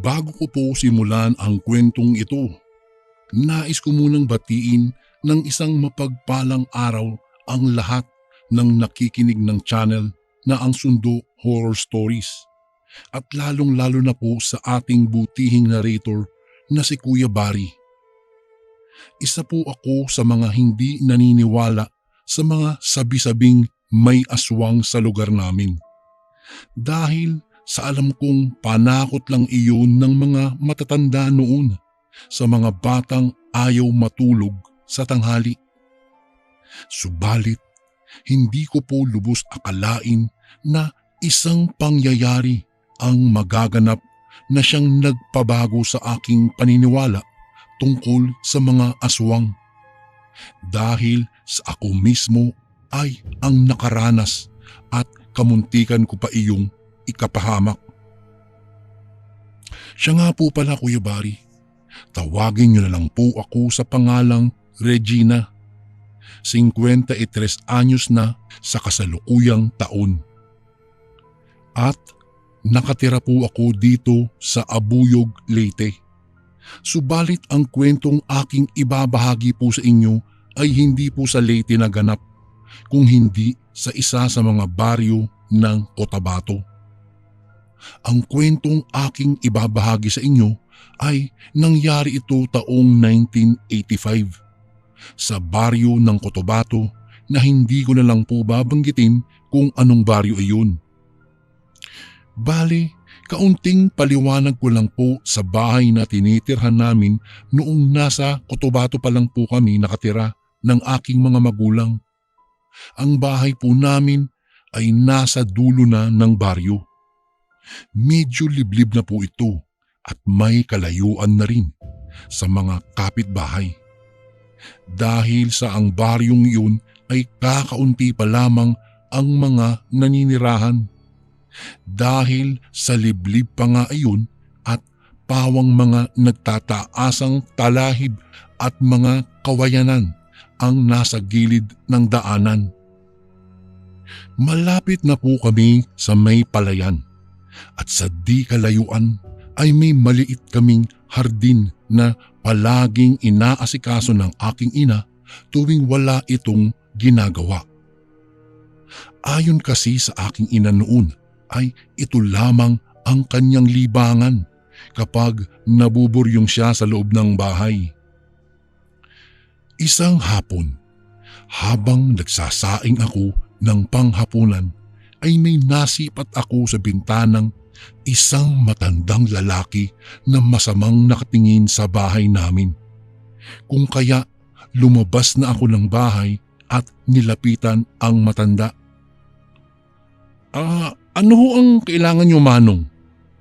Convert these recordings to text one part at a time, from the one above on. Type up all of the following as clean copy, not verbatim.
Bago ko po simulan ang kwentong ito, nais ko munang batiin ng isang mapagpalang araw ang lahat ng nakikinig ng channel na ang Sundo Horror Stories at lalong-lalo na po sa ating butihing narrator na si Kuya Barry. Isa po ako sa mga hindi naniniwala sa mga sabi-sabing may aswang sa lugar namin. Dahil sa alam kong panakot lang iyon ng mga matatanda noon sa mga batang ayaw matulog sa tanghali. Subalit, hindi ko po lubos akalain na isang pangyayari ang magaganap na siyang nagpabago sa aking paniniwala tungkol sa mga aswang. Dahil sa ako mismo ay ang nakaranas at kamuntikan ko pa iyong ikapahamak. Siya nga po pala, Kuya Barry. Tawagin niyo na lang po ako sa pangalang Regina. 53 anyos na sa kasalukuyang taon. At nakatira po ako dito sa Abuyog, Leyte. Subalit ang kwentong aking ibabahagi po sa inyo ay hindi po sa Leyte naganap, kung hindi sa isa sa mga baryo ng Cotabato. Ang kwentong aking ibabahagi sa inyo ay nangyari ito taong 1985 sa baryo ng Cotabato na hindi ko na lang po babanggitin kung anong baryo iyon. Bale, kaunting paliwanag ko lang po sa bahay na tinitirhan namin noong nasa Cotabato pa lang po kami nakatira ng aking mga magulang. Ang bahay po namin ay nasa dulo na ng baryo. Medyo liblib na po ito at may kalayuan na rin sa mga kapitbahay. Dahil sa ang baryong iyon ay kakaunti pa lamang ang mga naninirahan. Dahil sa liblib pa nga iyon at pawang mga nagtataasang talahib at mga kawayanan ang nasa gilid ng daanan. Malapit na po kami sa may palayan at sa di kalayuan ay may maliit kaming hardin na palaging inaasikaso ng aking ina tuwing wala itong ginagawa. Ayon kasi sa aking ina noon ay ito lamang ang kanyang libangan kapag nabuburyong siya sa loob ng bahay. Isang hapon, habang nagsasaing ako ng panghapunan ay may nasipat ako sa bintanang isang matandang lalaki na masamang nakatingin sa bahay namin. Kung kaya lumabas na ako ng bahay at nilapitan ang matanda. Ano ho ang kailangan niyo, Manong?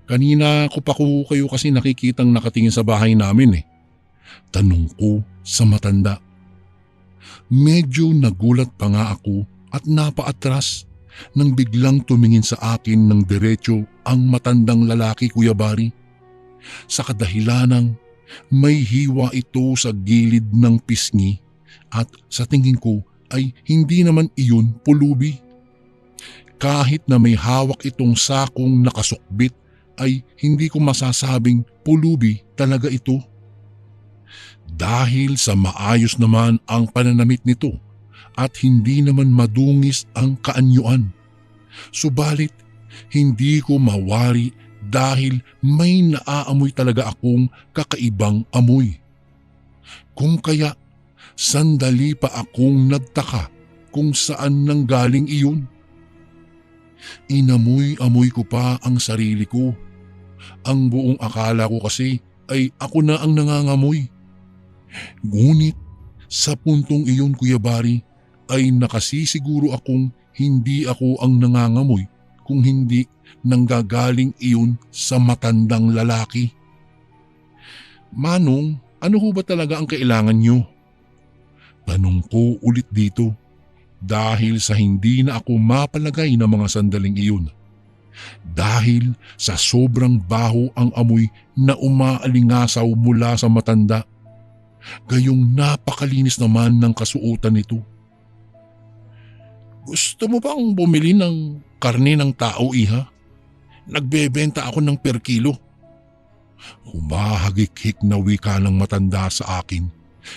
Kanina ko pa kayo kasi nakikitang nakatingin sa bahay namin eh. Tanong ko sa matanda. Medyo nagulat pa nga ako at napaatras nang biglang tumingin sa akin ng diretso ang matandang lalaki, Kuya Barry. Sa kadahilanang may hiwa ito sa gilid ng pisngi at sa tingin ko ay hindi naman iyon pulubi. Kahit na may hawak itong sakong nakasukbit ay hindi ko masasabing pulubi talaga ito. Dahil sa maayos naman ang pananamit nito at hindi naman madungis ang kaanyuan. Subalit, hindi ko mawari dahil may naaamoy talaga akong kakaibang amoy. Kung kaya, sandali pa akong nagtaka kung saan nanggaling iyon. Inamoy-amoy ko pa ang sarili ko. Ang buong akala ko kasi ay ako na ang nangangamoy. Ngunit sa puntong iyon, Kuya Barry, ay nakasisiguro akong hindi ako ang nangangamoy kung hindi nanggagaling iyon sa matandang lalaki. Manong, ano ho ba talaga ang kailangan nyo? Tanong ko ulit dito dahil sa hindi na ako mapalagay ng mga sandaling iyon. Dahil sa sobrang baho ang amoy na umaalingasaw mula sa matanda. Gayong napakalinis naman ng kasuotan nito. Gusto mo bang bumili ng karne ng tao, iha? Nagbebenta ako ng per kilo. Humahagik-hik na wika ng matanda sa akin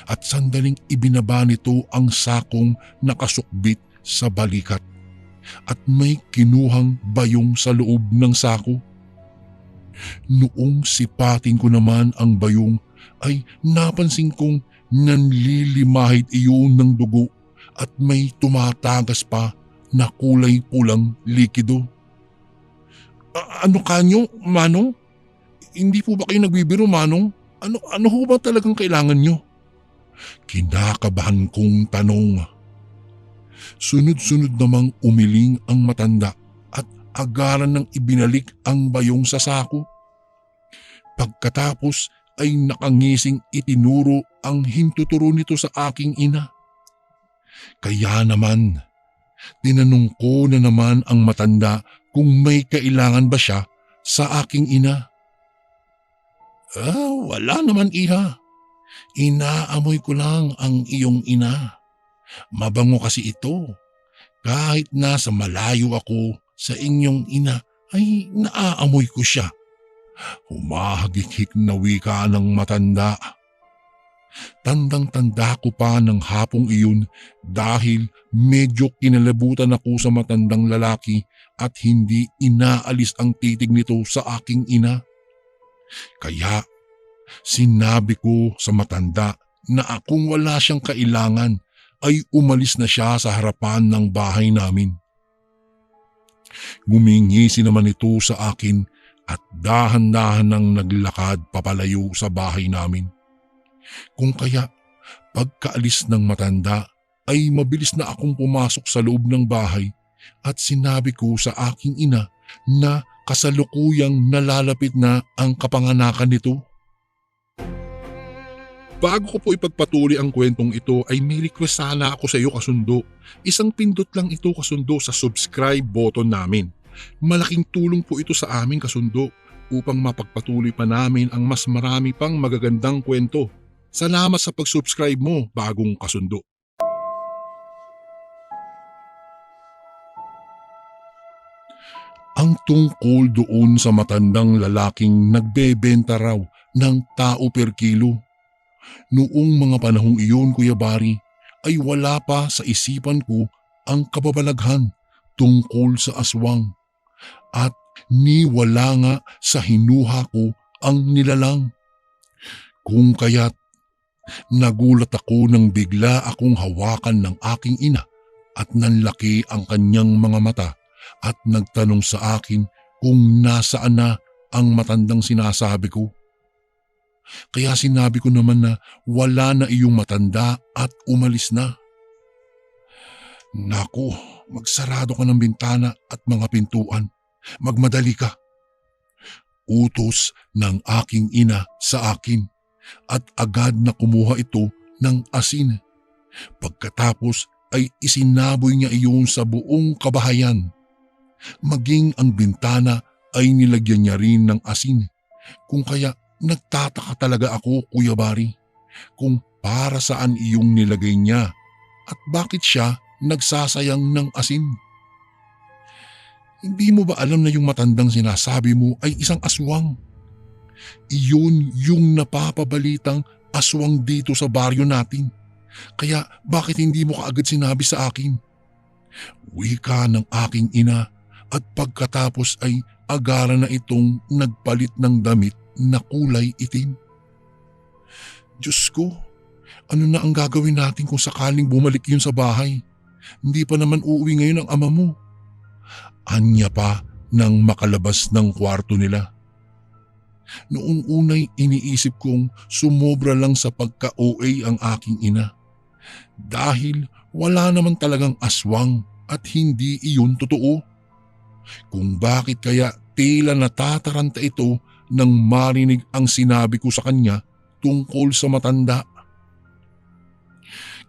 at sandaling ibinaba nito ang sakong nakasukbit sa balikat at may kinuhang bayong sa loob ng sako. Noong sipatin ko naman ang bayong ay napansin kong nanlilimahid iyon ng dugo at may tumatagas pa na kulay pulang likido. Ano kanyo, Manong? Hindi po ba kayo nagbibiro, Manong? Ano ho ba talagang kailangan nyo? Kinakabahan kong tanong. Sunod-sunod namang umiling ang matanda at agaran ng ibinalik ang bayong sa sako. Pagkatapos ay nakangising itinuro ang hintuturo nito sa aking ina. Kaya naman, tinanong ko na naman ang matanda kung may kailangan ba siya sa aking ina. Wala naman, iha. Inaamoy ko lang ang iyong ina. Mabango kasi ito. Kahit nasa malayo ako sa inyong ina ay naaamoy ko siya. Humahagik-hik na wika ng matanda. Tandang-tanda ko pa ng hapong iyon dahil medyo kinalabutan ako sa matandang lalaki at hindi inaalis ang titig nito sa aking ina. Kaya sinabi ko sa matanda na kung wala siyang kailangan ay umalis na siya sa harapan ng bahay namin. Gumingisi naman ito sa akin at dahan-dahan nang naglakad papalayo sa bahay namin. Kung kaya pagkaalis ng matanda ay mabilis na akong pumasok sa loob ng bahay at sinabi ko sa aking ina na kasalukuyang nalalapit na ang kapanganakan nito. Bago ko po ipagpatuloy ang kwentong ito ay may request sana ako sa iyo, kasundo. Isang pindot lang ito, kasundo, sa subscribe button namin. Malaking tulong po ito sa amin, kasundo, upang mapagpatuloy pa namin ang mas marami pang magagandang kwento. Salamat sa pag-subscribe mo, bagong kasundo. Ang tungkol doon sa matandang lalaking nagbebenta raw ng tao per kilo. Noong mga panahong iyon, Kuya Bari, ay wala pa sa isipan ko ang kababalaghan tungkol sa aswang at wala nga sa hinuha ko ang nilalang. Kung kaya't nagulat ako nang bigla akong hawakan ng aking ina at nanlaki ang kanyang mga mata at nagtanong sa akin kung nasaan na ang matandang sinasabi ko. Kaya sinabi ko naman na wala na iyong matanda at umalis na. Naku, magsarado ka ng bintana at mga pintuan. Magmadali ka. Utos ng aking ina sa akin at agad na kumuha ito ng asin. Pagkatapos ay isinaboy niya iyon sa buong kabahayan. Maging ang bintana ay nilagyan niya rin ng asin. Kung kaya nagtataka talaga ako, Kuya Bari, kung para saan iyong nilagay niya at bakit siya nagsasayang ng asin. Hindi mo ba alam na yung matandang sinasabi mo ay isang aswang? Iyon yung napapabalitang aswang dito sa baryo natin. Kaya bakit hindi mo kaagad sinabi sa akin? Wika ng aking ina at pagkatapos ay agaran na itong nagpalit ng damit na kulay itim. Diyos ko, ano na ang gagawin natin kung sakaling bumalik yun sa bahay? Hindi pa naman uuwi ngayon ang ama mo. Anya pa nang makalabas ng kwarto nila. Noong unay iniisip kong sumobra lang sa pagka-OA ang aking ina. Dahil wala naman talagang aswang at hindi iyon totoo. Kung bakit kaya tila natataranta ito nang marinig ang sinabi ko sa kanya tungkol sa matanda.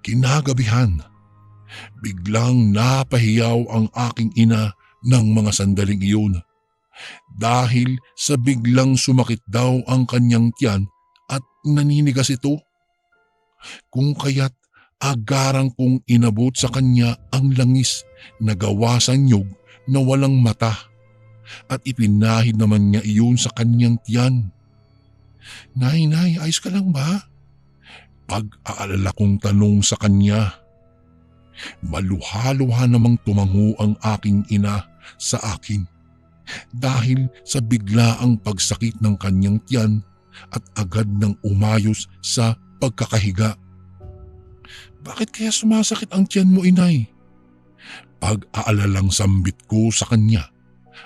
Kinagabihan, biglang napahiyaw ang aking ina ng mga sandaling iyon dahil sa biglang sumakit daw ang kanyang tiyan at naninigas ito. Kung kaya't agarang kong inabot sa kanya ang langis na gawa sa nyug na walang mata at ipinahid naman niya iyon sa kanyang tiyan. Nay, ayos ka lang ba? Pag-aalala kong tanong sa kanya. Maluha-luha namang tumango ang aking ina sa akin dahil sa biglaang pagsakit ng kanyang tiyan at agad nang umayos sa pagkakahiga. Bakit kaya sumasakit ang tiyan mo, inay? Pag-aalalang sambit ko sa kanya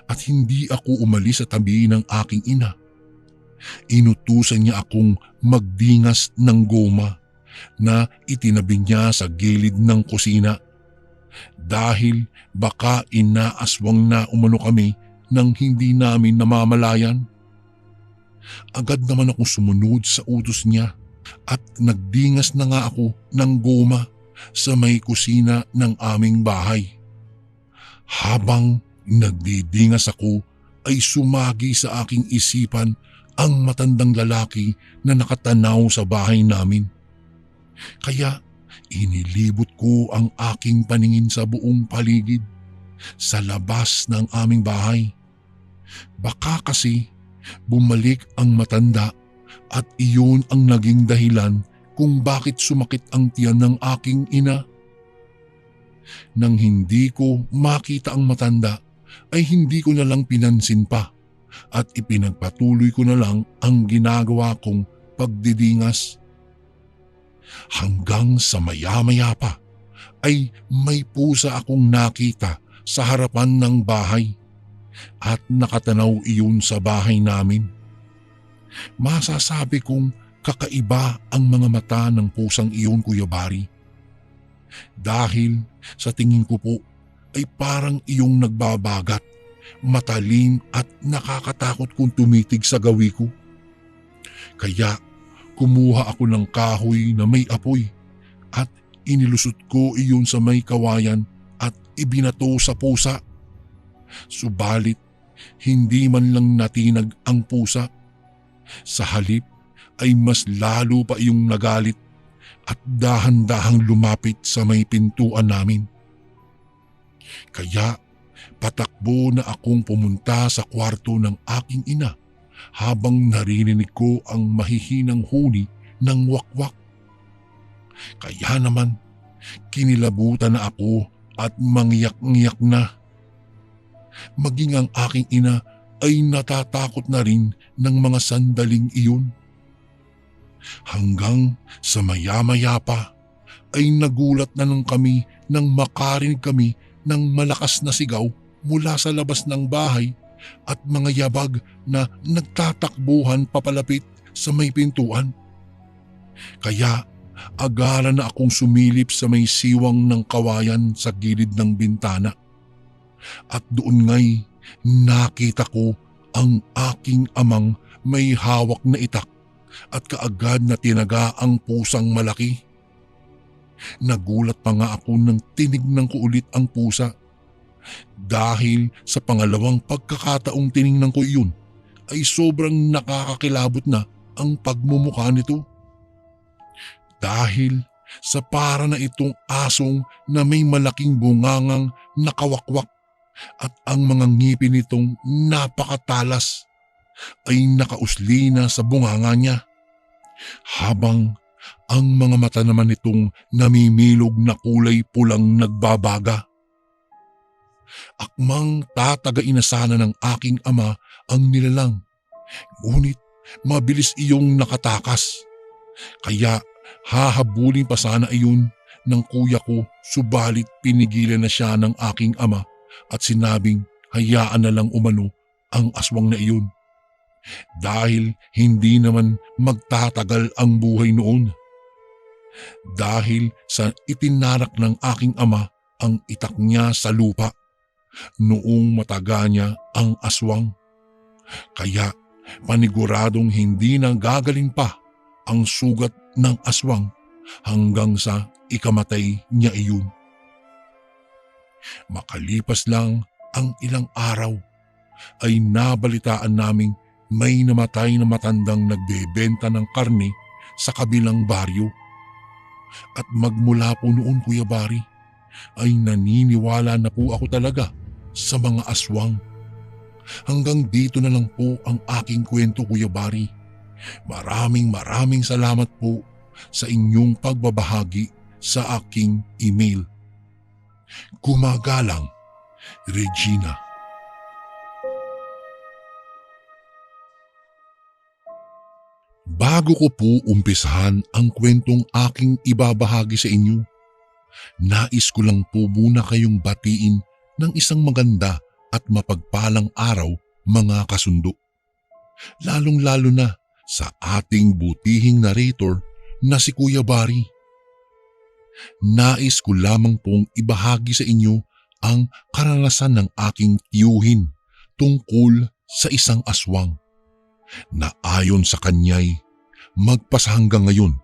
at hindi ako umalis sa tabi ng aking ina. Inutusan niya akong magdingas ng goma na itinabi niya sa gilid ng kusina dahil baka inaaswang na umano kami nang hindi namin namamalayan. Agad naman akong sumunod sa utos niya at nagdingas na nga ako ng goma sa may kusina ng aming bahay. Habang nagdidingas ako ay sumagi sa aking isipan ang matandang lalaki na nakatanaw sa bahay namin. Kaya inilibot ko ang aking paningin sa buong paligid sa labas ng aming bahay. Baka kasi bumalik ang matanda at iyon ang naging dahilan kung bakit sumakit ang tiyan ng aking ina. Nang hindi ko makita ang matanda ay hindi ko na lang pinansin pa at ipinagpatuloy ko na lang ang ginagawa kong pagdidingas. Hanggang sa maya-maya pa ay may pusa akong nakita sa harapan ng bahay at nakatanaw iyon sa bahay namin. Masasabi kong kakaiba ang mga mata ng pusang iyon, Kuya Bari. Dahil sa tingin ko po ay parang iyong nagbabagat, matalim at nakakatakot kung tumitig sa gawi ko. Kaya kumuha ako ng kahoy na may apoy at inilusot ko iyon sa may kawayan at ibinato sa pusa. Subalit hindi man lang natinag ang pusa. Sa halip ay mas lalo pa iyong nagalit at dahan-dahang lumapit sa may pintuan namin. Kaya patakbo na akong pumunta sa kwarto ng aking ina habang naririnig ko ang mahihinang huni ng wakwak. Kaya naman kinilabutan na ako at mangyak-ngyak na. Maging ang aking ina ay natatakot na rin ng mga sandaling iyon. Hanggang sa maya-maya pa ay nagulat na lang kami nang makarinig kami ng malakas na sigaw mula sa labas ng bahay at mga yabag na nagtatakbuhan papalapit sa may pintuan. Kaya agaran na akong sumilip sa may siwang ng kawayan sa gilid ng bintana. At doon nga'y nakita ko ang aking amang may hawak na itak at kaagad na tinaga ang pusang malaki. Nagulat pa nga ako nang tinignan ko ulit ang pusa. Dahil sa pangalawang pagkakataong tinignan ko iyon ay sobrang nakakakilabot na ang pagmumukha nito. Dahil sa para na itong asong na may malaking bungangang nakawakwak at ang mga ngipin nitong napakatalas ay nakausli na sa bunganga niya. Habang ang mga mata naman nitong namimilog na kulay pulang nagbabaga. Akmang tatagain na sana ng aking ama ang nilalang, ngunit mabilis iyong nakatakas. Kaya hahabulin pa sana iyon ng kuya ko, subalit pinigilan na siya ng aking ama at sinabing hayaan na lang umano ang aswang na iyon. Dahil hindi naman magtatagal ang buhay noon. Dahil sa itinarak ng aking ama ang itak niya sa lupa noong mataga niya ang aswang. Kaya paniguradong hindi na gagaling pa ang sugat ng aswang hanggang sa ikamatay niya iyon. Makalipas lang ang ilang araw ay nabalitaan naming may namatay na matandang nagbebenta ng karne sa kabilang baryo. At magmula po noon, Kuya Bari, ay naniniwala na po ako talaga sa mga aswang. Hanggang dito na lang po ang aking kwento, Kuya Bari. Maraming salamat po sa inyong pagbabahagi sa aking email. Gumagalang, Regina. Bago ko po umpisahan ang kwentong aking ibabahagi sa inyo, nais ko lang po muna kayong batiin ng isang maganda at mapagpalang araw, mga kasundo. Lalong-lalo na sa ating butihing narrator na si Kuya Bari. Nais ko lamang pong ibahagi sa inyo ang karanasan ng aking tiyuhin tungkol sa isang aswang na ayon sa kanya'y magpasa hanggang ngayon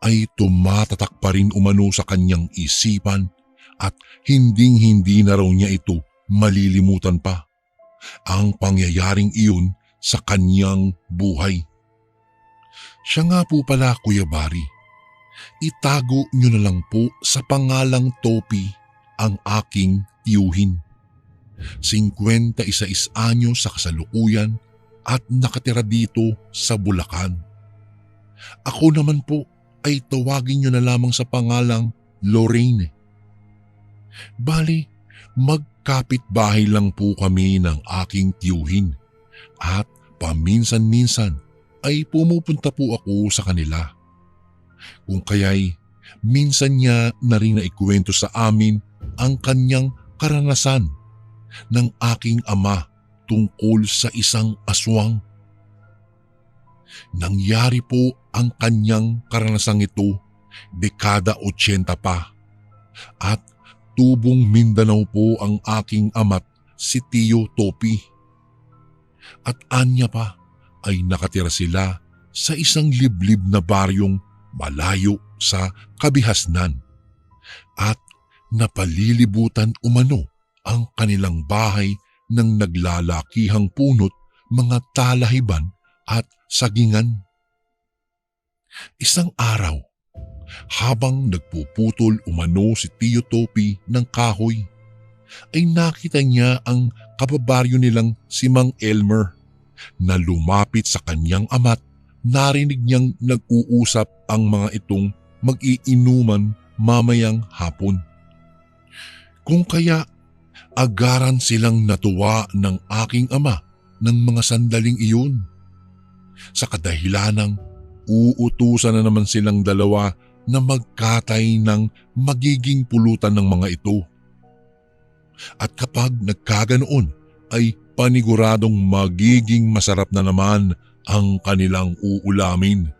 ay tumatatak pa rin umano sa kanyang isipan at hinding-hindi na raw niya ito malilimutan pa ang pangyayaring iyon sa kanyang buhay. Siya nga po pala, Kuya Bari. Itago niyo na lang po sa pangalang Topi ang aking tiyuhin. 51 anyos sa kasalukuyan at nakatira dito sa Bulacan. Ako naman po ay tawagin niyo na lamang sa pangalang Lorraine. Bali, magkapit-bahay lang po kami ng aking tiyuhin at paminsan-minsan ay pumupunta po ako sa kanila. Kung kaya'y minsan niya na rin naikwento sa amin ang kanyang karanasan ng aking ama tungkol sa isang aswang. Nangyari po ang kanyang karanasang ito dekada 80 pa at tubong Mindanao po ang aking ama't si Tio Topi. At anya pa ay nakatira sila sa isang liblib na baryong malayo sa Kabihasnan at napalilibutan umano ang kanilang bahay ng naglalakihang punot, mga talahiban at sagingan. Isang araw, habang nagpuputol umano si Tio Topi ng kahoy, ay nakita niya ang kababaryo nilang si Mang Elmer na lumapit sa kanyang ama't narinig niyang nag-uusap ang mga itong mag-iinuman mamayang hapon. Kung kaya agaran silang natuwa ng aking ama ng mga sandaling iyon. Sa kadahilanang uutusan na naman silang dalawa na magkatay ng magiging pulutan ng mga ito. At kapag nagkaganoon ay paniguradong magiging masarap na naman ang kanilang uulamin.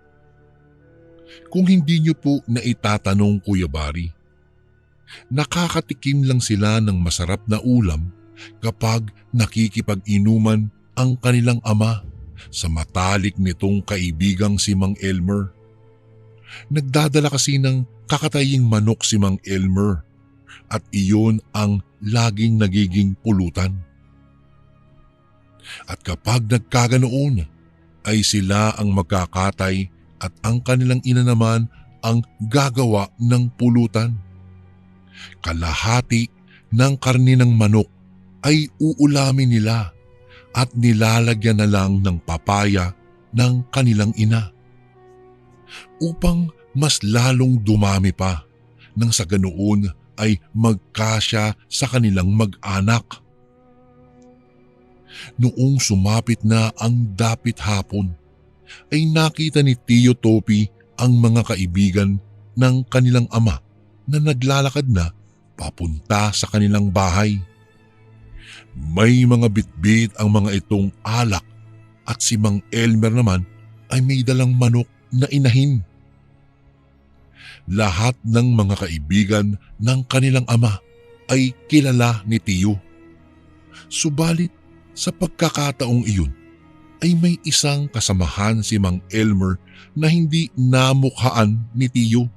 Kung hindi niyo po naitatanong, Kuya Bari, nakakatikim lang sila ng masarap na ulam kapag nakikipag-inuman ang kanilang ama sa matalik nitong kaibigang si Mang Elmer. Nagdadala kasi ng kakataying manok si Mang Elmer at iyon ang laging nagiging pulutan. At kapag nagkaganoon ay sila ang magkakatay at ang kanilang ina naman ang gagawa ng pulutan. Kalahati ng karni ng manok ay uulamin nila at nilalagyan na lang ng papaya ng kanilang ina. Upang mas lalong dumami pa nang sa ganoon ay magkasya sa kanilang mag-anak. Noong sumapit na ang dapit hapon, ay nakita ni Tio Topi ang mga kaibigan ng kanilang ama na naglalakad na papunta sa kanilang bahay. May mga bitbit ang mga itong alak at si Mang Elmer naman ay may dalang manok na inahin. Lahat ng mga kaibigan ng kanilang ama ay kilala ni Tio. Subalit sa pagkakataong iyon ay may isang kasamahan si Mang Elmer na hindi namukhaan ni Tio.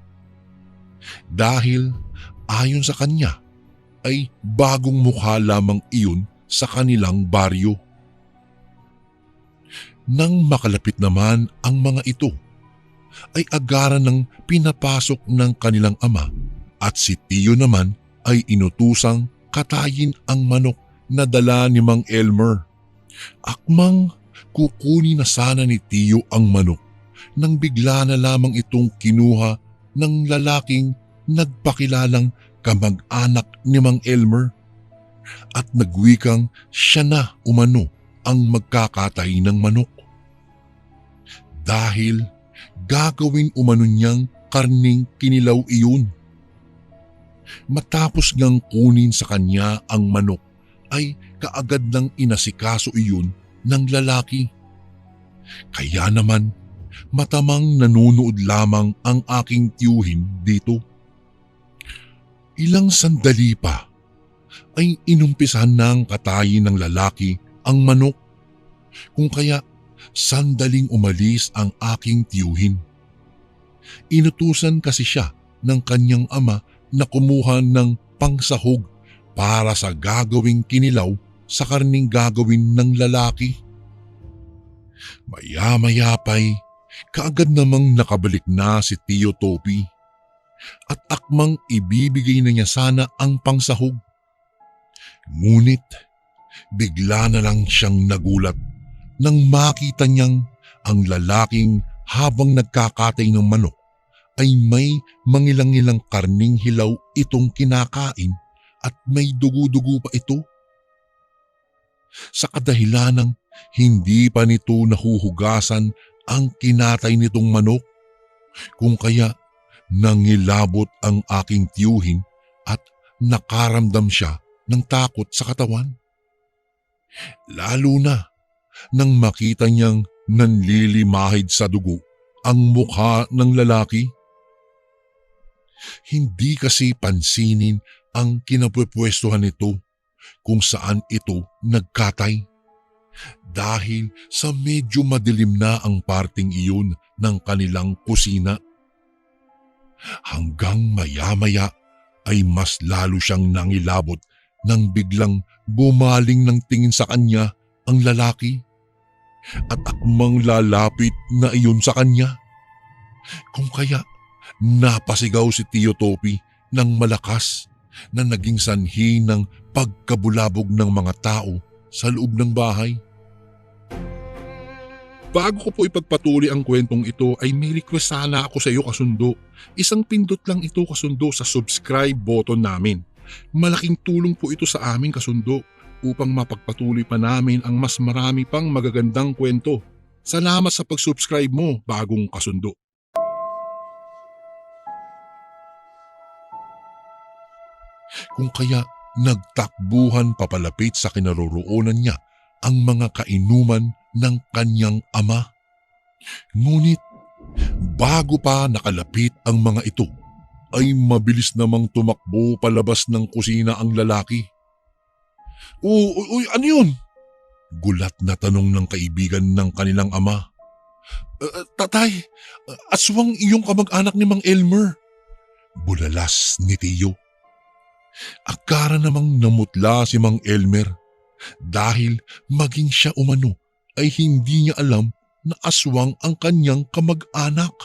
Dahil ayon sa kanya ay bagong mukha lamang iyon sa kanilang baryo. Nang makalapit naman ang mga ito, ay agaran ng pinapasok ng kanilang ama at si Tio naman ay inutusang katayin ang manok na dala ni Mang Elmer. Akmang Kukunin na sana ni Tiyo ang manok nang bigla na lamang itong kinuha ng lalaking nagpakilalang kamag-anak ni Mang Elmer at nagwikang siya na umano ang magkakatay ng manok. Dahil gagawin umano niyang karning kinilaw iyon. Matapos ngang kunin sa kanya ang manok ay kaagad nang inasikaso iyon ng lalaki. Kaya naman matamang nanunood lamang ang aking tiyuhin dito. Ilang sandali pa ay inumpisahan ng katayin ng lalaki ang manok, kung kaya sandaling umalis ang aking tiyuhin. Inutusan kasi siya ng kanyang ama na kumuha ng pangsahog para sa gagawing kinilaw sa karning gagawin ng lalaki. Maya-maya pa'y kaagad namang nakabalik na si Tio Topi at akmang ibibigay na niya sana ang pangsahog. Ngunit bigla na lang siyang nagulat nang makita niyang ang lalaking habang nagkakatay ng manok ay may mangilang-ilang karning hilaw itong kinakain at may dugo-dugo pa ito. Sa kadahilanang hindi pa nito nahuhugasan ang kinatay nitong manok, kung kaya nangilabot ang aking tiyuhin at nakaramdam siya ng takot sa katawan. Lalo na nang makita niyang nanlilimahid sa dugo ang mukha ng lalaki. Hindi kasi pansinin ang kinapupwestuhan nito kung saan ito nagkatay, dahil sa medyo madilim na ang parting iyon ng kanilang kusina. Hanggang maya-maya ay mas lalo siyang nangilabot nang biglang bumaling ng tingin sa kanya ang lalaki at akmang lalapit na iyon sa kanya. Kung kaya napasigaw si Tio Topi ng malakas na naging sanhi ng pagkabulabog ng mga tao sa loob ng bahay. Bago ko po ipagpatuloy ang kwentong ito ay may request sana ako sa iyo kasundo. Isang pindot lang ito kasundo sa subscribe button namin. Malaking tulong po ito sa amin kasundo upang mapagpatuloy pa namin ang mas marami pang magagandang kwento. Salamat sa pag-subscribe mo, bagong kasundo. Kung kaya nagtakbuhan papalapit sa kinaroroonan niya ang mga kainuman ng kanyang ama. Ngunit bago pa nakalapit ang mga ito, ay mabilis namang tumakbo palabas ng kusina ang lalaki. Uy, ano yun? Gulat na tanong ng kaibigan ng kanilang ama. Tatay, aswang iyong kamag-anak ni Mang Elmer. Bulalas ni Tiyo. Akara namang namutla si Mang Elmer dahil maging siya umano ay hindi niya alam na aswang ang kanyang kamag-anak.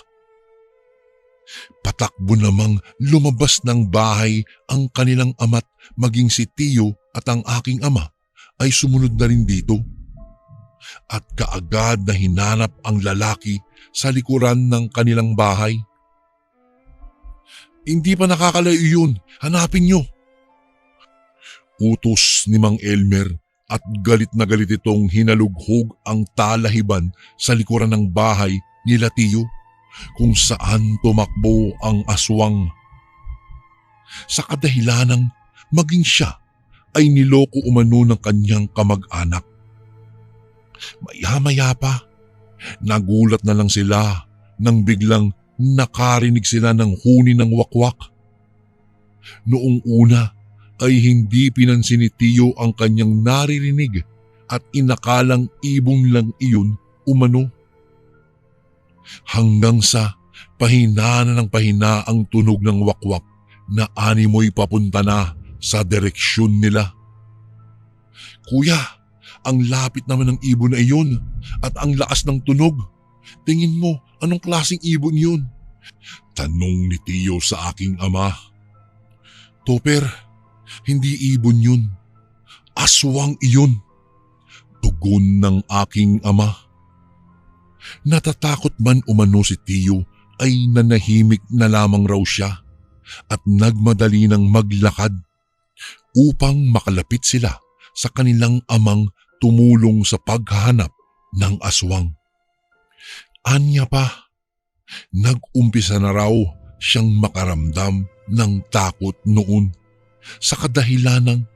Patakbo namang lumabas ng bahay ang kanilang ama't maging si Tiyo at ang aking ama ay sumunod na rin dito. At kaagad na hinanap ang lalaki sa likuran ng kanilang bahay. Hindi pa nakakalayo yun, hanapin niyo. Utos ni Mang Elmer at galit na galit itong hinalughog ang talahiban sa likuran ng bahay nila Tiyo kung saan tumakbo ang aswang. Sa kadahilanang maging siya ay niloko umano ng kanyang kamag-anak. Maya-maya pa, nagulat na lang sila nang biglang nakarinig sila ng huni ng wakwak. Noong una ay hindi pinansin ni Tiyo ang kanyang naririnig at inakalang ibon lang iyon umano. Hanggang sa pahina na ng pahina ang tunog ng wakwak na animoy papunta na sa direksyon nila. Kuya, ang lapit naman ng ibon na iyon at ang lakas ng tunog. Tingin mo, anong klaseng ibon yun? Tanong ni Tiyo sa aking ama. Topper, hindi ibon yun. Aswang iyon. tugon ng aking ama. Natatakot man umano si Tiyo ay nanahimik na lamang raw siya at nagmadali ng maglakad upang makalapit sila sa kanilang amang tumulong sa paghahanap ng aswang. Anya pa, nag-umpisa na raw siyang makaramdam ng takot noon sa kadahilanang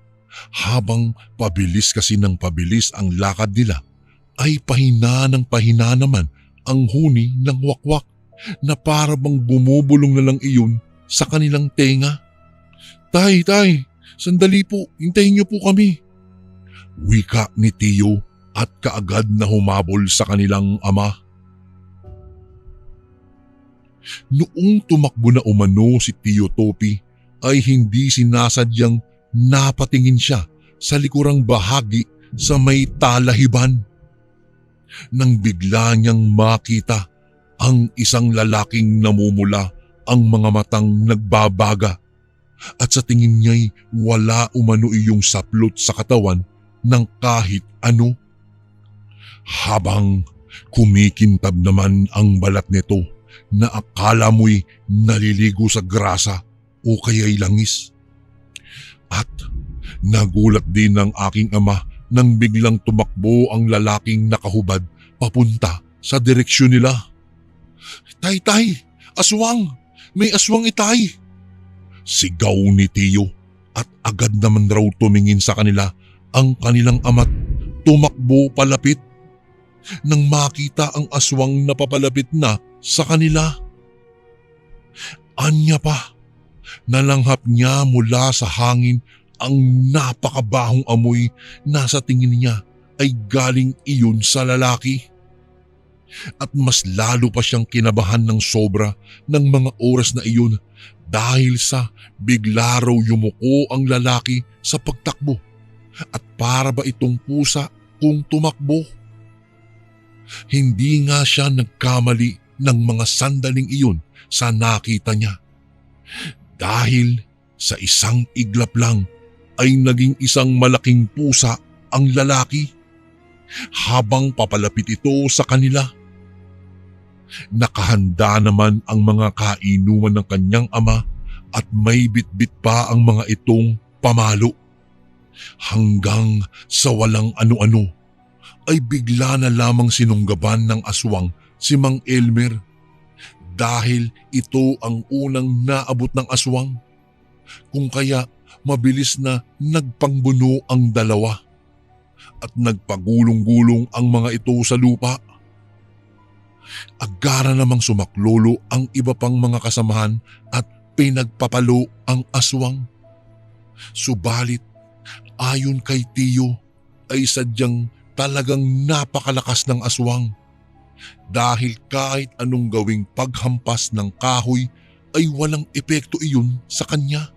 habang pabilis kasi ng pabilis ang lakad nila ay pahina ng pahina naman ang huni ng wakwak na para bang bumubulong na lang iyon sa kanilang tenga. Tay, sandali po, hintayin niyo po kami. Wika ni Tiyo at kaagad na humabol sa kanilang ama. Noong tumakbo na umano si Tiyo Topi ay hindi sinasadyang napatingin siya sa likurang bahagi sa may talahiban. Nang bigla niyang makita ang isang lalaking namumula ang mga matang nagbabaga at sa tingin niya'y wala umano iyong saplot sa katawan ng kahit ano. Habang kumikintab naman ang balat nito na akala mo'y naliligo sa grasa o kaya'y langis. At nagulat din ang aking ama nang biglang tumakbo ang lalaking nakahubad papunta sa direksyon nila. Tay, aswang! May aswang itay! Sigaw ni Tiyo at agad naman raw tumingin sa kanila ang kanilang ama't tumakbo palapit. Nang makita ang aswang na papalapit na sa kanila, anya pa, nalanghap niya mula sa hangin ang napakabahong amoy na sa tingin niya ay galing iyon sa lalaki. At mas lalo pa siyang kinabahan ng sobra ng mga oras na iyon dahil sa bigla raw yumuko ang lalaki sa pagtakbo at para ba itong pusa kung tumakbo. Hindi nga siya nagkamali ng mga sandaling iyon sa nakita niya dahil sa isang iglap lang ay naging isang malaking pusa ang lalaki habang papalapit ito sa kanila. Nakahanda naman ang mga kainuman ng kanyang ama at may bitbit pa ang mga itong pamalo. Hanggang sa walang ano-ano ay bigla na lamang sinunggaban ng aswang si Mang Elmer dahil ito ang unang naabot ng aswang. Kung kaya mabilis na nagpangbuno ang dalawa at nagpagulong-gulong ang mga ito sa lupa. Agara namang sumaklolo ang iba pang mga kasamahan at pinagpapalo ang aswang. Subalit ayon kay Tiyo ay sadyang talagang napakalakas ng aswang dahil kahit anong gawing paghampas ng kahoy ay walang epekto iyon sa kanya.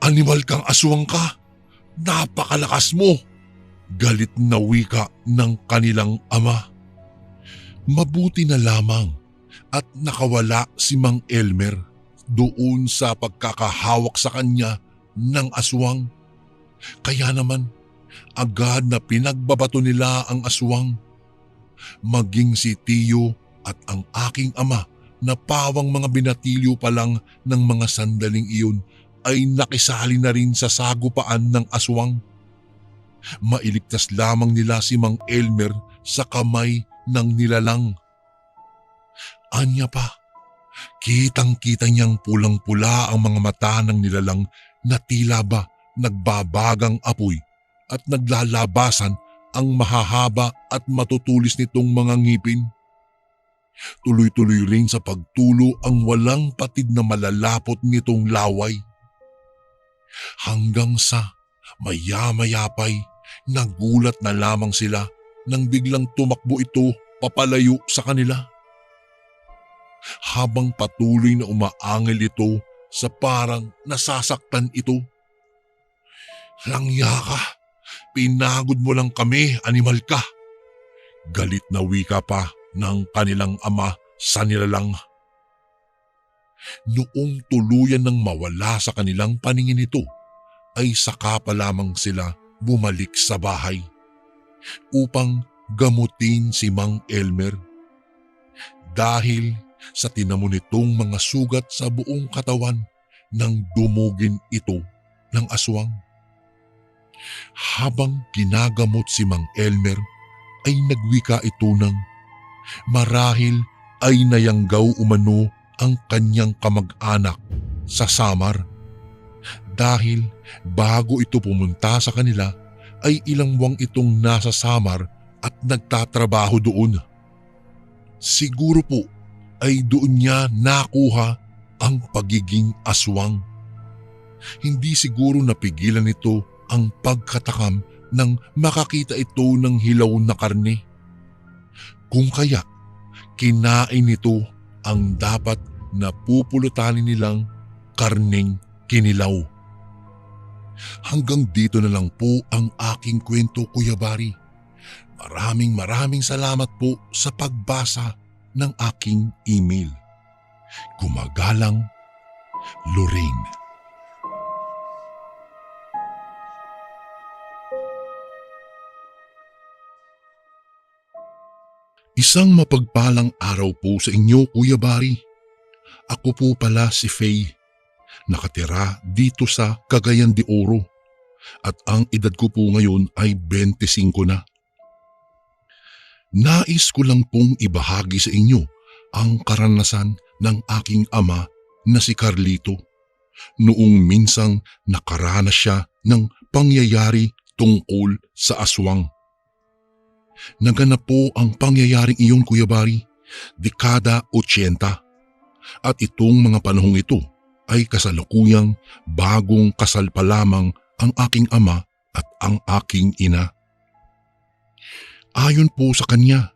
Animal kang aswang ka, napakalakas mo! Galit na wika ng kanilang ama. Mabuti na lamang at nakawala si Mang Elmer doon sa pagkakahawak sa kanya ng aswang. Kaya naman agad na pinagbabato nila ang aswang. Maging si Tiyo at ang aking ama na pawang mga binatilyo pa lang ng mga sandaling iyon ay nakisali na rin sa sagupaan ng aswang. Mailigtas lamang nila si Mang Elmer sa kamay ng nilalang. Anya pa, kitang-kita niyang pulang-pula ang mga mata ng nilalang na tila ba nagbabagang apoy at naglalabasan ang mahahaba at matutulis nitong mga ngipin. Tuloy-tuloy rin sa pagtulo ang walang patid na malalapot nitong laway. Hanggang sa maya-maya pa'y nagulat na lamang sila nang biglang tumakbo ito papalayo sa kanila. Habang patuloy na umaangil ito sa parang nasasaktan ito. Langya ka, pinagod mo lang kami, animal ka. Galit na wika pa ng kanilang ama sa nilalang. Noong tuluyan nang mawala sa kanilang paningin ito, ay saka pa lamang sila bumalik sa bahay. upang gamutin si Mang Elmer. Dahil sa tinamo nitong mga sugat sa buong katawan nang dumugin ito ng aswang. Habang ginagamot si Mang Elmer ay nagwika ito ng marahil ay nayanggaw umano ang kanyang kamag-anak sa Samar. Dahil bago ito pumunta sa kanila ay ilang buwang itong nasa Samar at nagtatrabaho doon. Siguro po ay doon niya nakuha ang pagiging aswang. Hindi siguro napigilan nito ang pagkatakam nang makakita ito ng hilaw na karne. Kung kaya, kinain nito ang dapat na pupulutanin nilang karneng kinilaw. Hanggang dito na lang po ang aking kwento, Kuya Bari. Maraming salamat po sa pagbasa ng aking email. Gumagalang, Lorraine. Isang mapagpalang araw po sa inyo, Kuya Bari. Ako po pala si Faye. Nakatira dito sa Cagayan de Oro at ang edad ko po ngayon ay 25 na. Nais ko lang pong ibahagi sa inyo ang karanasan ng aking ama na si Carlito noong minsang nakaranas siya ng pangyayari tungkol sa aswang. Naganap po ang pangyayaring iyon, Kuya Bari, dekada 80 at itong mga panahong ito ay kasalukuyang bagong kasal pa lamang ang aking ama at ang aking ina. Ayon po sa kanya,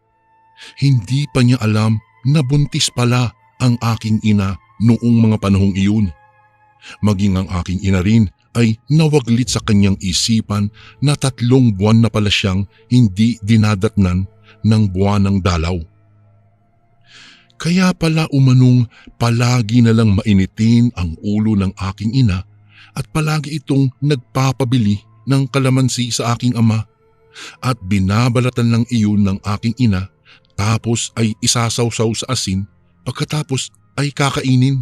hindi pa niya alam na buntis pala ang aking ina noong mga panahong iyon. Maging ang aking ina rin ay nawaglit sa kanyang isipan na 3 buwan na pala siyang hindi dinadatnan ng buwanang dalaw. Kaya pala umanong palagi na lang mainitin ang ulo ng aking ina at palagi itong nagpapabili ng kalamansi sa aking ama at binabalatan lang iyon ng aking ina tapos ay isasawsaw sa asin pagkatapos ay kakainin.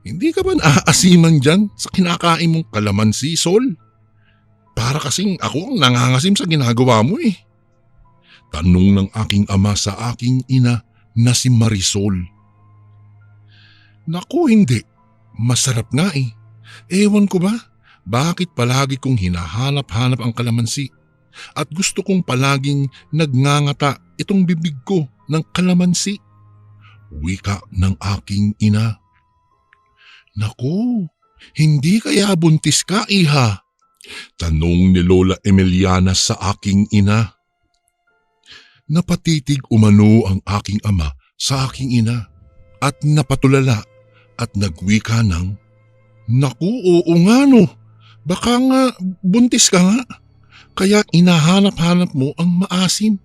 Hindi ka ba naaasiman dyan sa kinakain mong kalamansi, Sol? Para kasing ako ang nangangasim sa ginagawa mo eh. Tanong ng aking ama sa aking ina na si Marisol. Naku, hindi. Masarap nga eh. Ewan ko ba? Bakit palagi kong hinahanap-hanap ang kalamansi at gusto kong palaging nagnangata itong bibig ko ng kalamansi? Wika ng aking ina. Naku, hindi kaya buntis ka, iha? Tanong ni Lola Emiliana sa aking ina. Napatitig umano ang aking ama sa aking ina at napatulala at nagwika ng, naku, oo nga no, baka nga buntis ka nga, kaya inahanap-hanap mo ang maasim.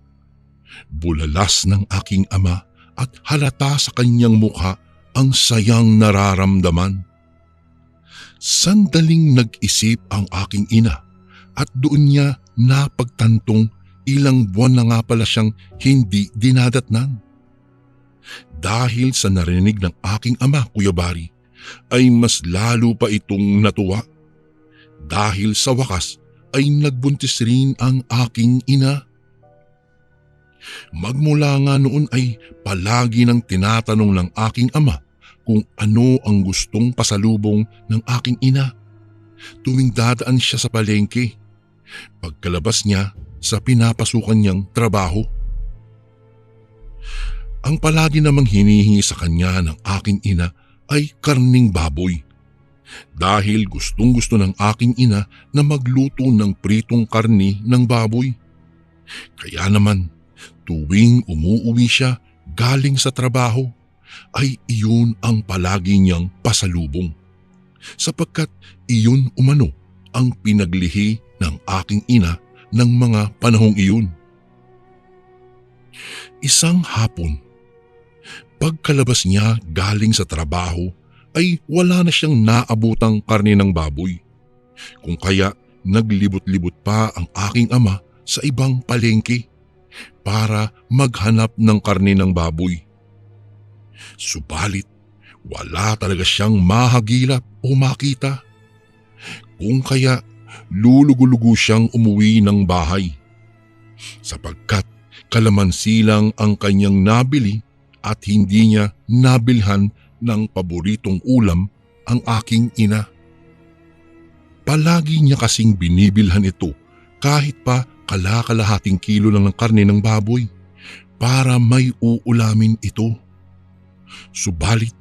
Bulalas ng aking ama at halata sa kanyang mukha ang sayang nararamdaman. Sandaling nag-isip ang aking ina at doon niya napagtantong ilang buwan na nga pala siyang hindi dinadatnan. Dahil sa narinig ng aking ama, Kuya Bari, ay mas lalo pa itong natuwa. Dahil sa wakas ay nagbuntis rin ang aking ina. Magmula nga noon ay palagi nang tinatanong ng aking ama kung ano ang gustong pasalubong ng aking ina tuwing dadaan siya sa palengke pagkalabas niya sa pinapasukan niyang trabaho. Ang palagi namang hinihingi sa kanya ng aking ina ay karning baboy dahil gustong-gusto ng aking ina na magluto ng pritong karni ng baboy. Kaya naman tuwing umuuwi siya galing sa trabaho ay iyon ang palagi niyang pasalubong sapagkat iyon umano ang pinaglihi ng aking ina ng mga panahong iyon. Isang hapon, pagkalabas niya galing sa trabaho ay wala na siyang naabutang karne ng baboy. Kung kaya naglibot-libot pa ang aking ama sa ibang palengke para maghanap ng karne ng baboy. Subalit wala talaga siyang mahagilap o makita. Kung kaya lulugo-lugo siyang umuwi ng bahay sapagkat kalamansi lang ang kanyang nabili at hindi niya nabilhan ng paboritong ulam ang aking ina. Palagi niya kasing binibilhan ito kahit pa kalakalahating kilo lang ng karne ng baboy para may uulamin ito. Subalit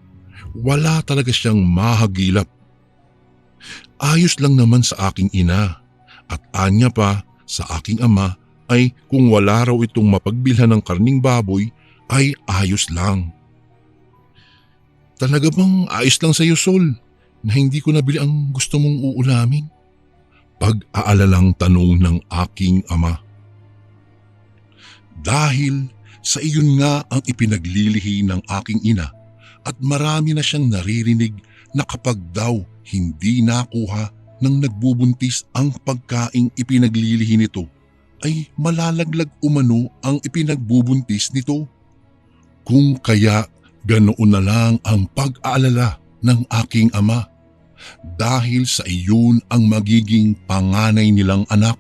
wala talaga siyang mahagilap. Ayos lang naman sa aking ina at anya pa sa aking ama ay kung wala raw itong mapagbilhan ng karning baboy ay ayos lang. Talaga bang ayos lang sa iyo, Sol, na hindi ko nabili ang gusto mong uulamin? Pag-aalalang tanong ng aking ama. Dahil sa iyon nga ang ipinaglilihi ng aking ina at marami na siyang naririnig na kapag daw hindi nakuha ng nagbubuntis ang pagkaing ipinaglilihi nito ay malalaglag umano ang ipinagbubuntis nito. Kung kaya ganoon na lang ang pag-aalala ng aking ama dahil sa iyon ang magiging panganay nilang anak.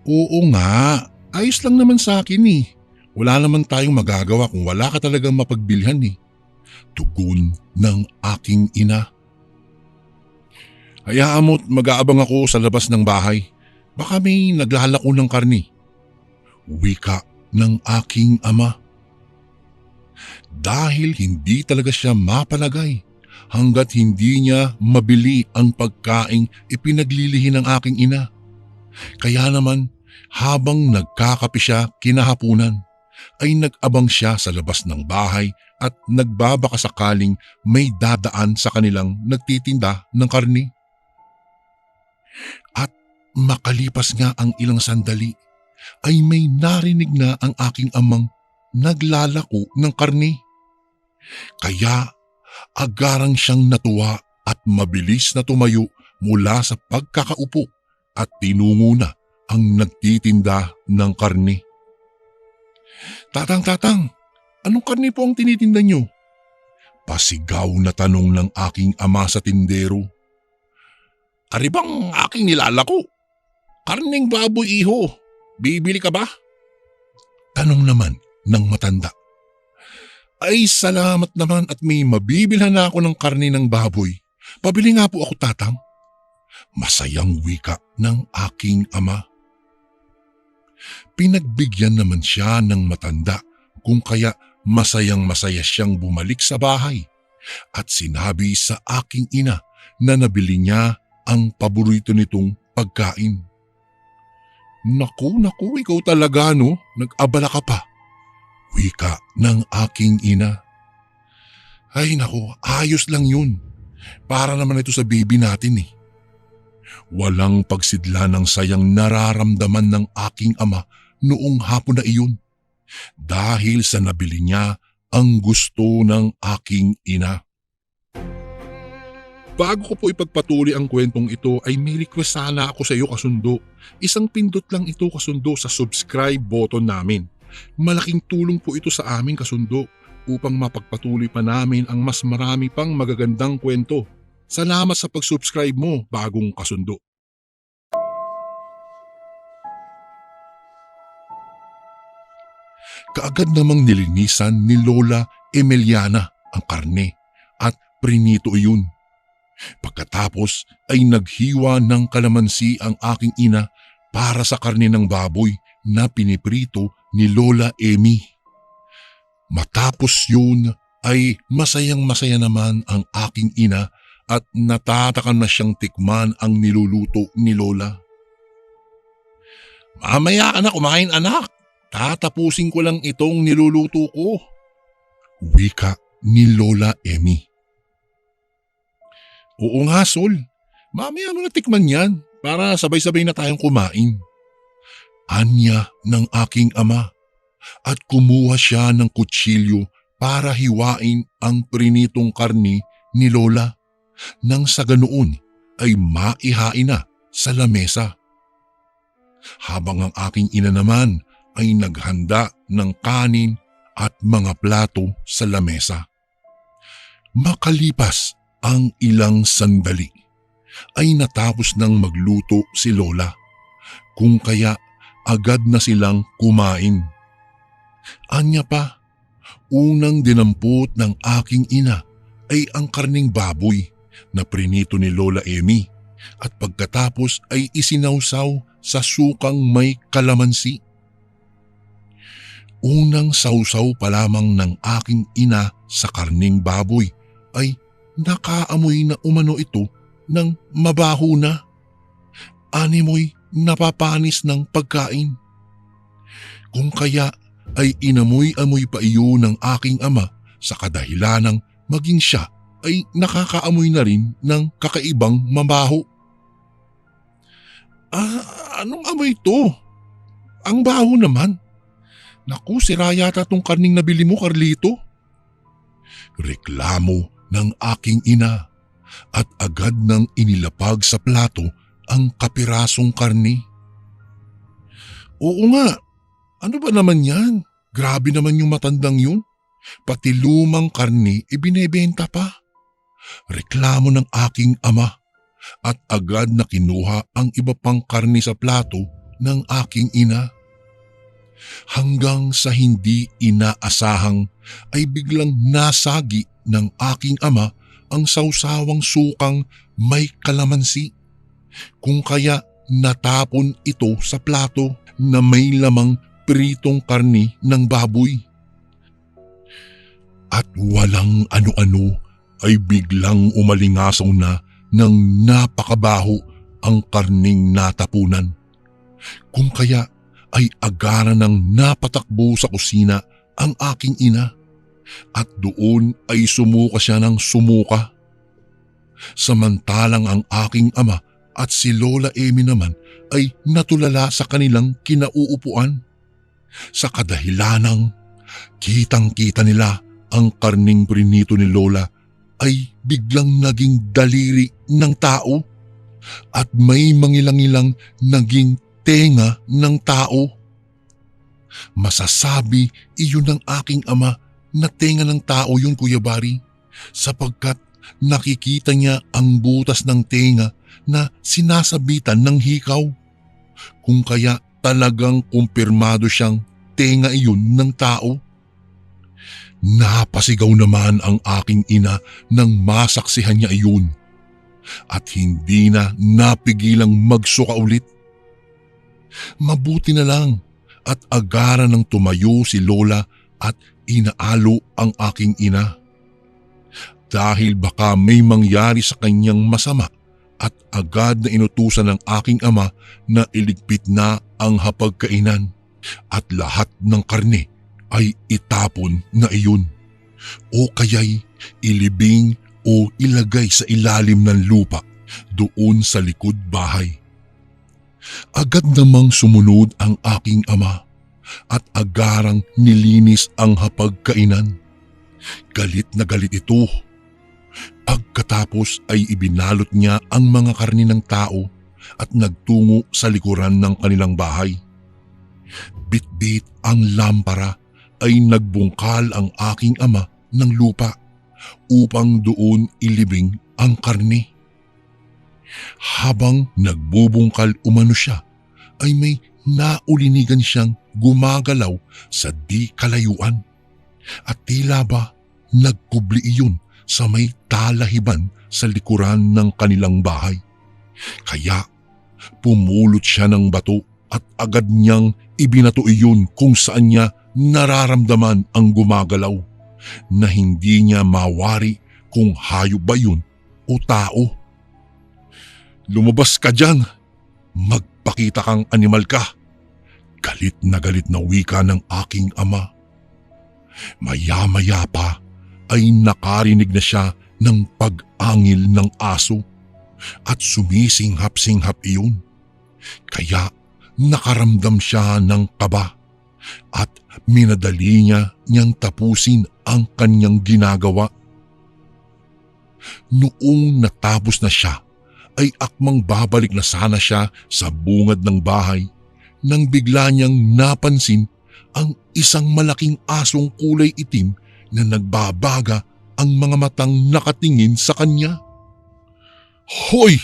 Oo nga, ayos lang naman sa akin eh. Wala naman tayong magagawa kung wala ka talagang mapagbilhan eh. Tugon ng aking ina. Hayaan mo't mag-aabang ako sa labas ng bahay. Baka may naglalako ng karni. Wika ng aking ama. Dahil hindi talaga siya mapalagay hanggat hindi niya mabili ang pagkaing ipinaglilihi ng aking ina. Kaya naman habang nagkakape siya kinahapunan ay nag-abang siya sa labas ng bahay at nagbabaka sakaling may dadaan sa kanilang nagtitinda ng karni. At makalipas nga ang ilang sandali ay may narinig na ang aking amang naglalako ng karni. Kaya agarang siyang natuwa at mabilis na tumayo mula sa pagkakaupo at tinungo na ang nagtitinda ng karni. Tatang, anong karni po ang tinitinda niyo? Pasigaw na tanong ng aking ama sa tindero. Ari bang aking nilalako? Karning baboy iho, bibili ka ba? Tanong naman ng matanda. Ay salamat naman at may mabibilhan na ako ng karne ng baboy. Pabili nga po ako, tatang. Masayang wika ng aking ama. Pinagbigyan naman siya ng matanda kung kaya masayang-masaya siyang bumalik sa bahay at sinabi sa aking ina na nabili niya ang paborito nitong pagkain. Naku, ikaw talaga no, nag-abala ka pa. Wika ng aking ina. Ay naku, ayos lang yun. Para naman ito sa baby natin eh. Walang pagsidla ng sayang nararamdaman ng aking ama noong hapon na iyon dahil sa nabili niya ang gusto ng aking ina. Bago ko po ipagpatuloy ang kwentong ito ay may request sana ako sa iyo, kasundo. Isang pindot lang ito, kasundo, sa subscribe button namin. Malaking tulong po ito sa amin, kasundo, upang mapagpatuloy pa namin ang mas marami pang magagandang kwento. Salamat sa pag-subscribe mo, bagong kasundo. Kaagad namang nilinisan ni Lola Emiliana ang karne at prinito iyon. Pagkatapos ay naghiwa ng kalamansi ang aking ina para sa karne ng baboy na piniprito ni Lola Emy. Matapos yun ay masayang-masaya naman ang aking ina at natatakan na siyang tikman ang niluluto ni Lola. Mamaya ka na kumain, anak. Tatapusin ko lang itong niluluto ko. Wika ni Lola Emy. Oo nga, Sol. Mamaya mo na tikman yan para sabay-sabay na tayong kumain. Anya ng aking ama at kumuha siya ng kutsilyo para hiwain ang prinitong karni ni Lola nang sa ganoon ay maihain na sa lamesa. habang ang aking ina naman ay naghanda ng kanin at mga plato sa lamesa. Makalipas ang ilang sandali ay natapos nang magluto si Lola, kung kaya agad na silang kumain. Anya pa, unang dinampot ng aking ina ay ang karning baboy na prinito ni Lola Emmy at pagkatapos ay isinawsaw sa sukang may kalamansi. Unang sawsaw pa lamang ng aking ina sa karning baboy ay nakaamoy na umano ito ng mabaho na. Animoy napapanis ng pagkain. Kung kaya ay inamoy-amoy pa iyon ng aking ama sa kadahilanang maging siya ay nakakaamoy na rin ng kakaibang mabaho. Anong amoy ito? Ang baho naman. Naku, sira yata tong karning nabili mo, Carlito. Reklamo ng aking ina at agad nang inilapag sa plato ang kapirasong karni. Oo nga, ano ba naman yan? Grabe naman yung matandang yun. Pati lumang karni ibinebenta pa. Reklamo ng aking ama at agad na kinuha ang iba pang karni sa plato ng aking ina. Hanggang sa hindi inaasahang ay biglang nasagi ng aking ama ang sawsawang sukang may kalamansi. Kung kaya natapon ito sa plato na may lamang pritong karni ng baboy. At walang ano-ano ay biglang umalingasaw na ng napakabaho ang karning natapunan. Kung kaya ay agaran ng napatakbo sa kusina ang aking ina at doon ay sumuka siya ng sumuka. Samantalang ang aking ama at si Lola Emmy naman ay natulala sa kanilang kinauupuan. Sa kadahilanang kitang-kita nila ang karning prinito ni Lola ay biglang naging daliri ng tao at may mangilang-ilang naging tenga ng tao. Masasabi iyon ng aking ama na tenga ng tao yun, Kuya Bari, sapagkat nakikita niya ang butas ng tenga na sinasabitan ng hikaw. Kung kaya talagang kumpirmado siyang tenga iyon ng tao. Napasigaw naman ang aking ina nang masaksihan niya iyon at hindi na napigilang magsuka ulit. Mabuti na lang at agaran ng tumayo si Lola at inaalo ang aking ina. Dahil baka may mangyari sa kanyang masama at agad na inutusan ng aking ama na iligpit na ang hapagkainan at lahat ng karne ay itapon na iyon o kaya'y ilibing o ilagay sa ilalim ng lupa doon sa likod bahay. Agad namang sumunod ang aking ama at agarang nilinis ang hapagkainan. Galit na galit ito. Pagkatapos ay ibinalot niya ang mga karni ng tao at nagtungo sa likuran ng kanilang bahay. Bit-bit ang lampara ay nagbungkal ang aking ama ng lupa upang doon ilibing ang karni. Habang nagbubungkal umano siya, ay may naulinigan siyang gumagalaw sa di kalayuan at tila ba nagkubli iyon sa may talahiban sa likuran ng kanilang bahay. Kaya pumulot siya ng bato at agad niyang ibinato iyon kung saan niya nararamdaman ang gumagalaw na hindi niya mawari kung hayop ba yun o tao. Lumabas ka dyan! Magpakita kang animal ka! Galit na wika ng aking ama. Maya-maya pa ay nakarinig na siya ng pag-angil ng aso at sumisinghap-singhap iyon. Kaya nakaramdam siya ng kaba at minadali niyang tapusin ang kanyang ginagawa. Noong natapos na siya, ay akmang babalik na sana siya sa bungad ng bahay nang bigla niyang napansin ang isang malaking asong kulay itim na nagbabaga ang mga matang nakatingin sa kanya. "Hoy!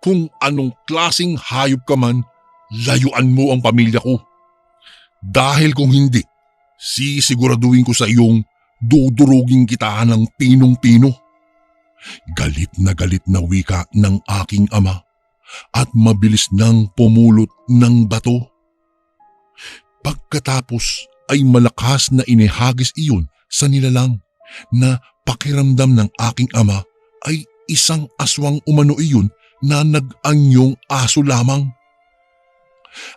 Kung anong klaseng hayop ka man, layuan mo ang pamilya ko. Dahil kung hindi, sisiguraduhin ko sa iyong dudurugin kita ng pinong-pino." Galit na wika ng aking ama at mabilis nang pumulot ng bato. Pagkatapos ay malakas na inihagis iyon sa nilalang na pakiramdam ng aking ama ay isang aswang umano iyon na nag-anyong aso lamang.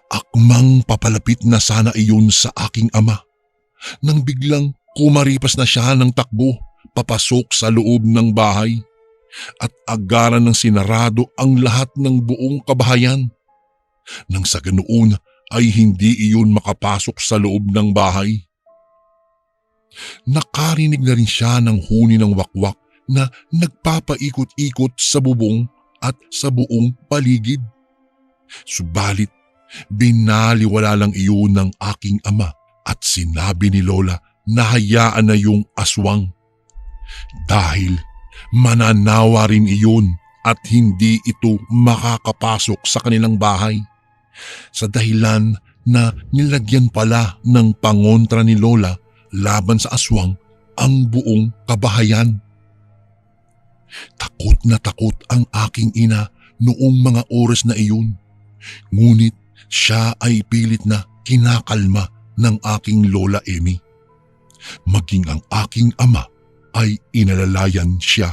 Akmang papalapit na sana iyon sa aking ama nang biglang kumaripas na siya ng takbo papasok sa loob ng bahay at agaran ng sinarado ang lahat ng buong kabahayan. Nang sa ganoon ay hindi iyon makapasok sa loob ng bahay. Nakarinig na rin siya ng huni ng wakwak na nagpapaikot-ikot sa bubong at sa buong paligid. Subalit, binaliwala lang iyon ng aking ama at sinabi ni Lola na hayaan na yung aswang. Dahil mananawa rin iyon at hindi ito makakapasok sa kanilang bahay. Sa dahilan na nilagyan pala ng pangontra ni Lola laban sa aswang ang buong kabahayan. Takot na takot ang aking ina noong mga oras na iyon. Ngunit siya ay pilit na kinakalma ng aking Lola Emmy. Maging ang aking ama ay inalalayan siya.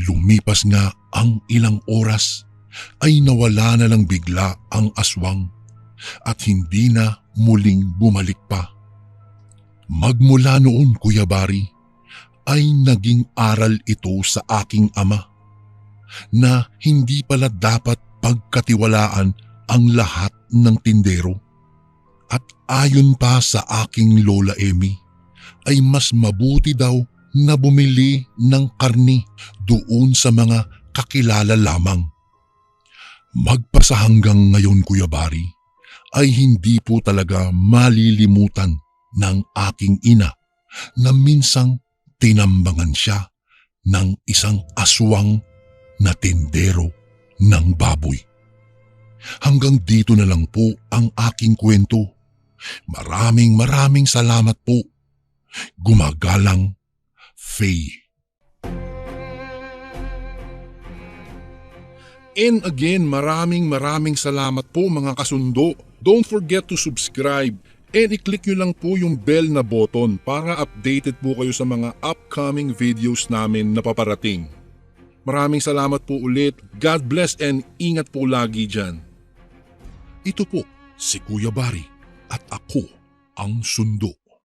Lumipas nga ang ilang oras ay nawala na lang bigla ang aswang at hindi na muling bumalik pa. Magmula noon, Kuya Bari, ay naging aral ito sa aking ama na hindi pala dapat pagkatiwalaan ang lahat ng tindero. At ayon pa sa aking Lola Emmy, ay mas mabuti daw na bumili ng karni doon sa mga kakilala lamang. Magpasa hanggang ngayon, Kuya Bari, ay hindi po talaga malilimutan ng aking ina na minsang tinambangan siya ng isang aswang na tindero ng baboy. Hanggang dito na lang po ang aking kwento. Maraming salamat po. Gumagalang, Faye. And again, maraming salamat po mga kasundo. Don't forget to subscribe and i-click nyo lang po yung bell na button para updated po kayo sa mga upcoming videos namin na paparating. Maraming salamat po ulit. God bless and ingat po lagi dyan. Ito po si Kuya Bari at ako ang Sundo.